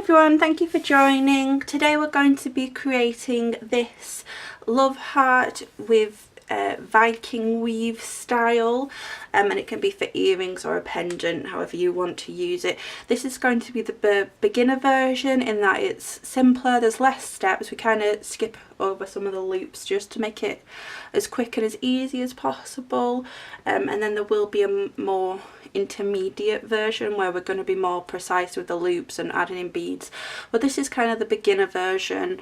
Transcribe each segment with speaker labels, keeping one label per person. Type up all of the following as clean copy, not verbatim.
Speaker 1: everyone, thank you for joining. Today we're going to be creating this love heart with Viking weave style, and it can be for earrings or a pendant, however you want to use it. This is going to be the beginner version in that it's simpler, there's less steps, we kind of skip over some of the loops just to make it as quick and as easy as possible, and then there will be a more intermediate version where we're going to be more precise with the loops and adding in beads, but this is kind of the beginner version.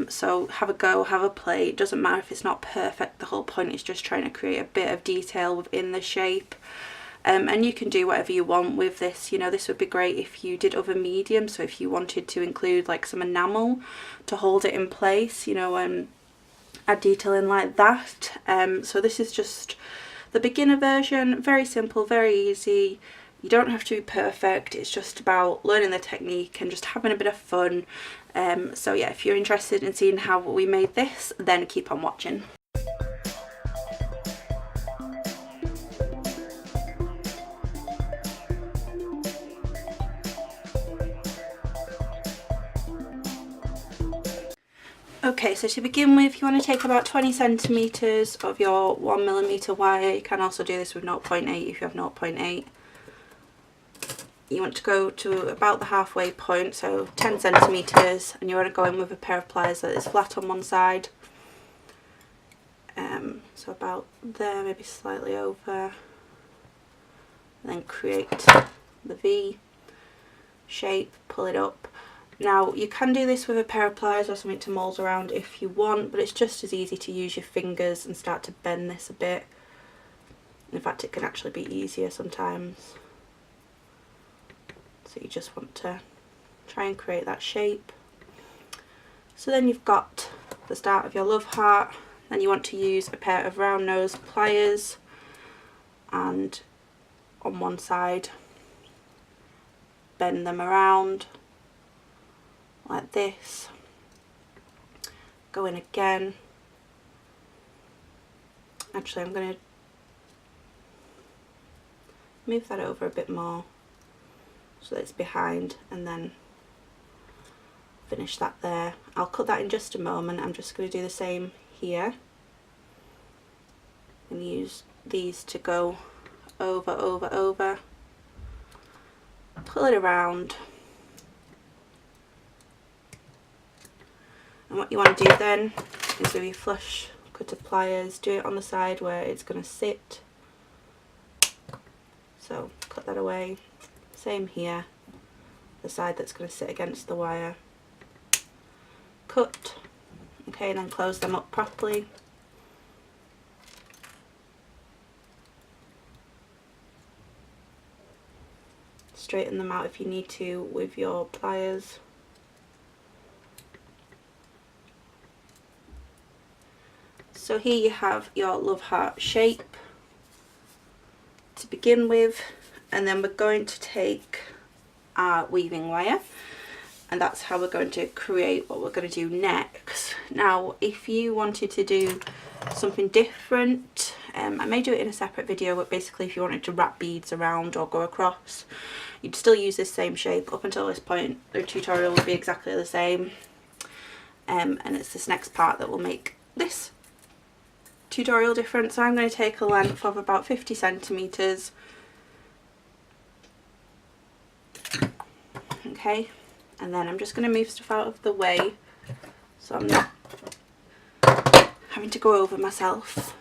Speaker 1: So have a go, have a play. It doesn't matter if it's not perfect, the whole point is just trying to create a bit of detail within the shape. And you can do whatever you want with this. You know, this would be great if you did other mediums, so if you wanted to include like some enamel to hold it in place, you know, add detail in like that. So this is just the beginner version, very simple, very easy. You don't have to be perfect, it's just about learning the technique and just having a bit of fun. So yeah, if you're interested in seeing how we made this, then keep on watching. Okay, so to begin with, you want to take about 20 centimetres of your 1mm wire. You can also do this with 0.8 if you have 0.8. You want to go to about the halfway point, so 10 centimetres, and you want to go in with a pair of pliers that is flat on one side. So about there, maybe slightly over. And then create the V shape, pull it up. Now you can do this with a pair of pliers or something to mould around if you want, but it's just as easy to use your fingers and start to bend this a bit. In fact, it can actually be easier sometimes. So you just want to try and create that shape. So then you've got the start of your love heart. Then you want to use a pair of round nose pliers, and on one side bend them around like this, go in again. Actually, I'm going to move that over a bit more so that it's behind, and then finish that there. I'll cut that in just a moment. I'm just going to do the same here and use these to go over, over, pull it around. And what you want to do then is with your flush cutter pliers, do it on the side where it's going to sit. So cut that away. Same here, the side that's going to sit against the wire. Cut. Okay, and then close them up properly. Straighten them out if you need to with your pliers. So here you have your love heart shape to begin with, and then we're going to take our weaving wire, and that's how we're going to create what we're going to do next. Now if you wanted to do something different, I may do it in a separate video, but basically if you wanted to wrap beads around or go across, you'd still use this same shape. Up until this point the tutorial would be exactly the same, and it's this next part that will make this tutorial different. So I'm going to take a length of about 50 centimetres. Okay, and then I'm just going to move stuff out of the way so I'm not having to go over myself.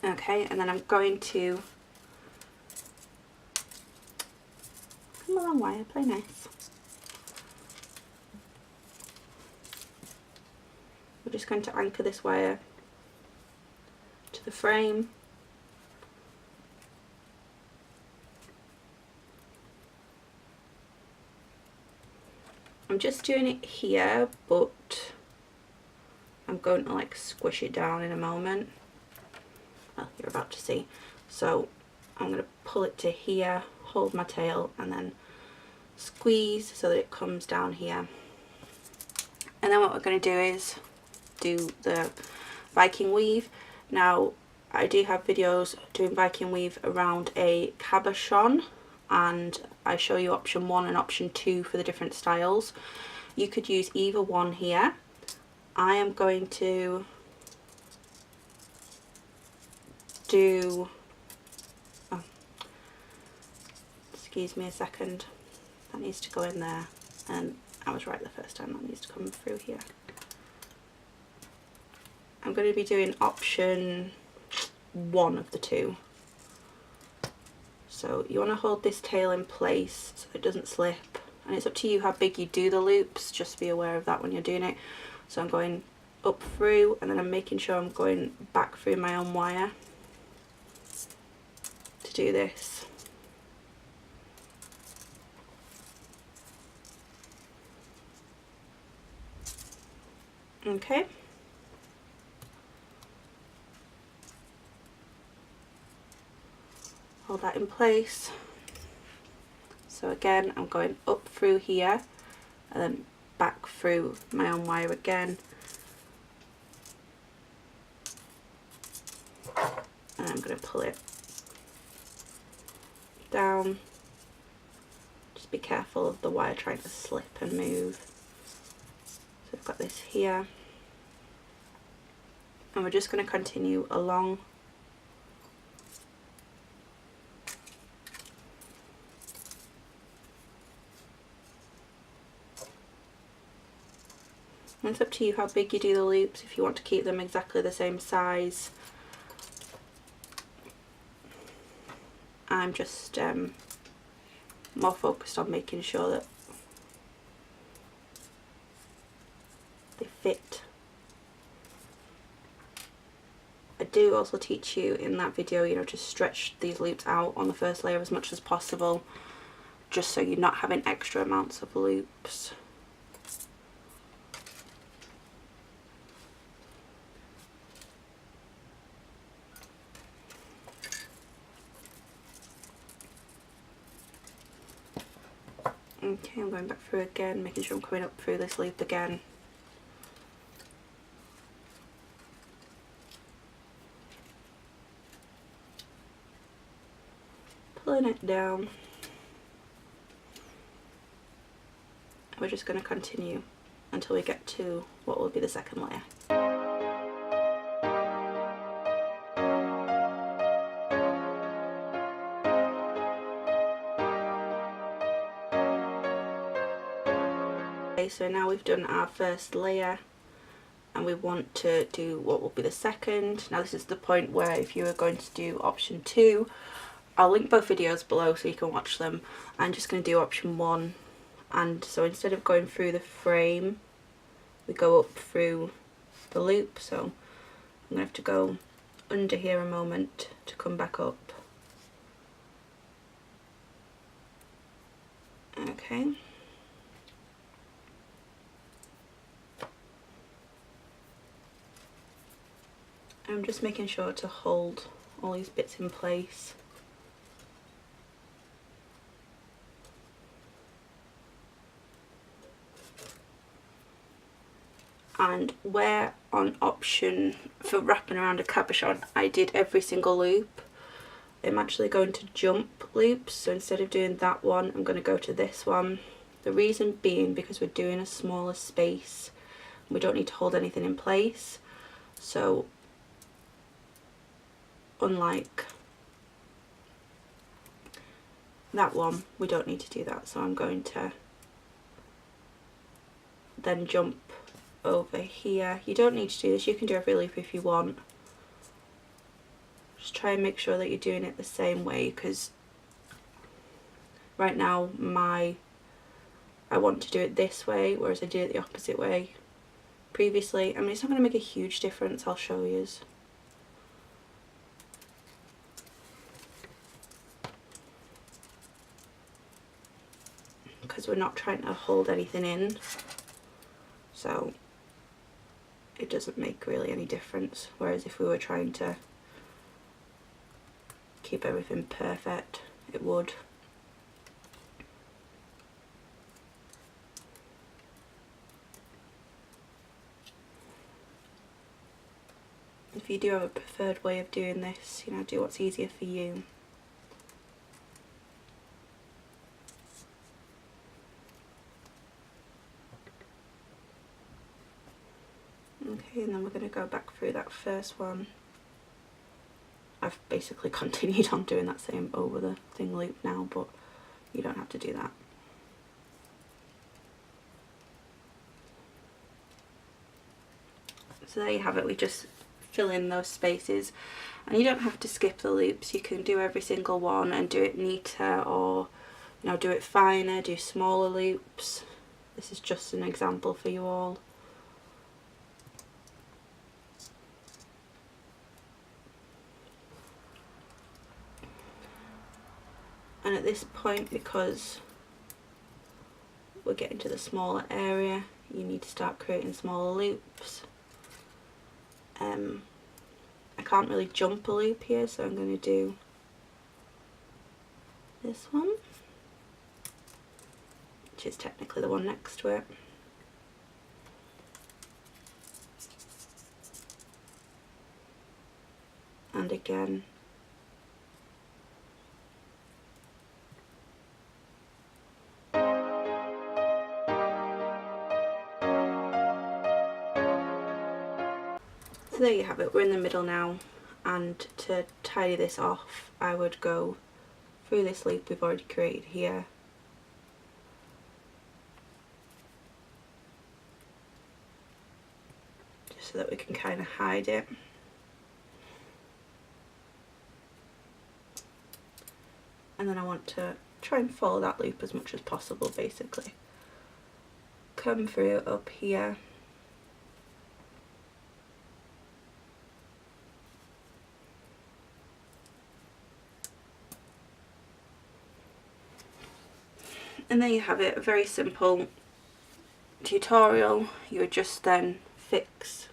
Speaker 1: Okay, and then I'm going to come along wire, play nice. We're just going to anchor this wire to the frame. I'm just doing it here, but I'm going to like squish it down in a moment. Well, you're about to see. So I'm going to pull it to here, hold my tail, and then squeeze so that it comes down here. And then what we're going to do is do the Viking weave. Now I do have videos doing Viking weave around a cabochon and I show you option 1 and option 2 for the different styles. You could use either one here. I am going to do, oh, excuse me a second, that needs to go in there, and I was right the first time, that needs to come through here. I'm going to be doing option 1 of the 2. So you want to hold this tail in place so it doesn't slip, and it's up to you how big you do the loops, just be aware of that when you're doing it. So I'm going up through, and then I'm making sure I'm going back through my own wire to do this. Okay. Hold that in place. So again, I'm going up through here and then back through my own wire again. And I'm going to pull it down. Just be careful of the wire trying to slip and move. So I've got this here. And we're just going to continue along. And it's up to you how big you do the loops, if you want to keep them exactly the same size. I'm just more focused on making sure that they fit. I do also teach you in that video, you know, to stretch these loops out on the first layer as much as possible, just so you're not having extra amounts of loops. Okay, I'm going back through again, making sure I'm coming up through this loop again. Pulling it down. We're just going to continue until we get to what will be the second layer. Okay, so now we've done our first layer and we want to do what will be the second. Now this is the point where if you are going to do option 2, I'll link both videos below so you can watch them. I'm just going to do option 1, and so instead of going through the frame, we go up through the loop. So I'm going to have to go under here a moment to come back up. Okay. I'm just making sure to hold all these bits in place. And where on option for wrapping around a cabochon I did every single loop, I'm actually going to jump loops. So instead of doing that one, I'm going to go to this one. The reason being because we're doing a smaller space. We don't need to hold anything in place. So unlike that one, we don't need to do that. So I'm going to then jump over here. You don't need to do this, you can do every loop if you want. Just try and make sure that you're doing it the same way, because right now I want to do it this way, whereas I did it the opposite way previously. I mean, it's not going to make a huge difference, I'll show you. Because we're not trying to hold anything in, so it doesn't make really any difference, whereas if we were trying to keep everything perfect, it would. If you do have a preferred way of doing this, you know, do what's easier for you. Okay, and then we're going to go back through that first one. I've basically continued on doing that same over the thing loop now, but you don't have to do that. So there you have it, we just fill in those spaces, and you don't have to skip the loops. You can do every single one and do it neater, or you know, do it finer, do smaller loops. This is just an example for you all. And at this point, because we're getting to the smaller area, you need to start creating smaller loops. I can't really jump a loop here, so I'm going to do this one, which is technically the one next to it. And again. So there you have it, we're in the middle now, and to tidy this off I would go through this loop we've already created here, just so that we can kind of hide it. And then I want to try and follow that loop as much as possible, basically. Come through up here. And there you have it, a very simple tutorial. You would just then fix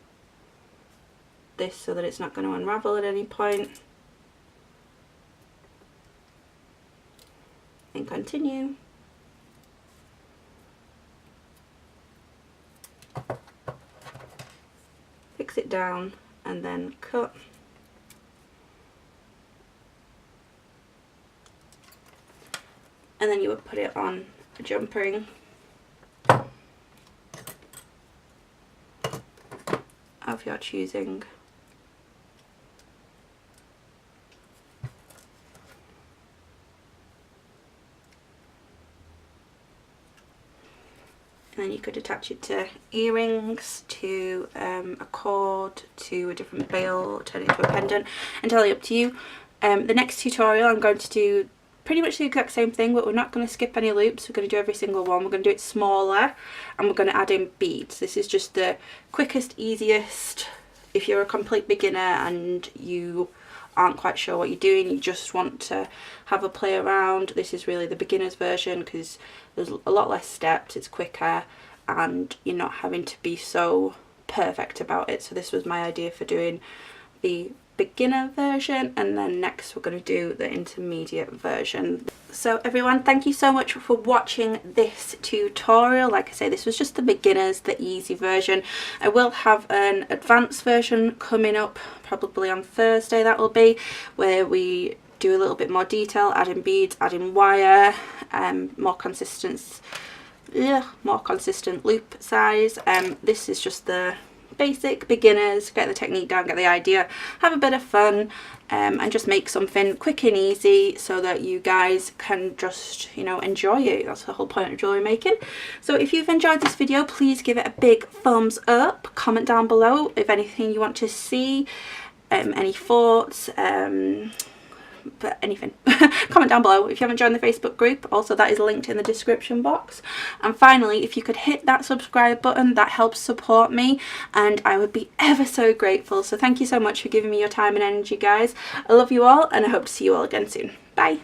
Speaker 1: this so that it's not going to unravel at any point. And continue. Fix it down and then cut. And then you would put it on a jump ring of your choosing. And then you could attach it to earrings, to a cord, to a different veil, turn it into a pendant, entirely up to you. The next tutorial I'm going to do pretty much the exact same thing, but we're not going to skip any loops. We're going to do every single one. We're going to do it smaller, and we're going to add in beads. This is just the quickest, easiest. If you're a complete beginner and you aren't quite sure what you're doing, you just want to have a play around, this is really the beginner's version, because there's a lot less steps, it's quicker, and you're not having to be so perfect about it. So this was my idea for doing the beginner version, and then next we're going to do the intermediate version. So everyone, thank you so much for watching this tutorial. Like I say, this was just the beginners, the easy version. I will have an advanced version coming up probably on Thursday, that will be, where we do a little bit more detail, adding beads, adding wire, more consistent loop size. This is just the basic beginners, get the technique down, get the idea, have a bit of fun, and just make something quick and easy so that you guys can just, you know, enjoy it. That's the whole point of jewellery making. So if you've enjoyed this video, please give it a big thumbs up, comment down below if anything you want to see, any thoughts, but anything. Comment down below if you haven't joined the Facebook group. Also, that is linked in the description box. And finally, if you could hit that subscribe button, that helps support me, and I would be ever so grateful. So thank you so much for giving me your time and energy, guys. I love you all, and I hope to see you all again soon. Bye.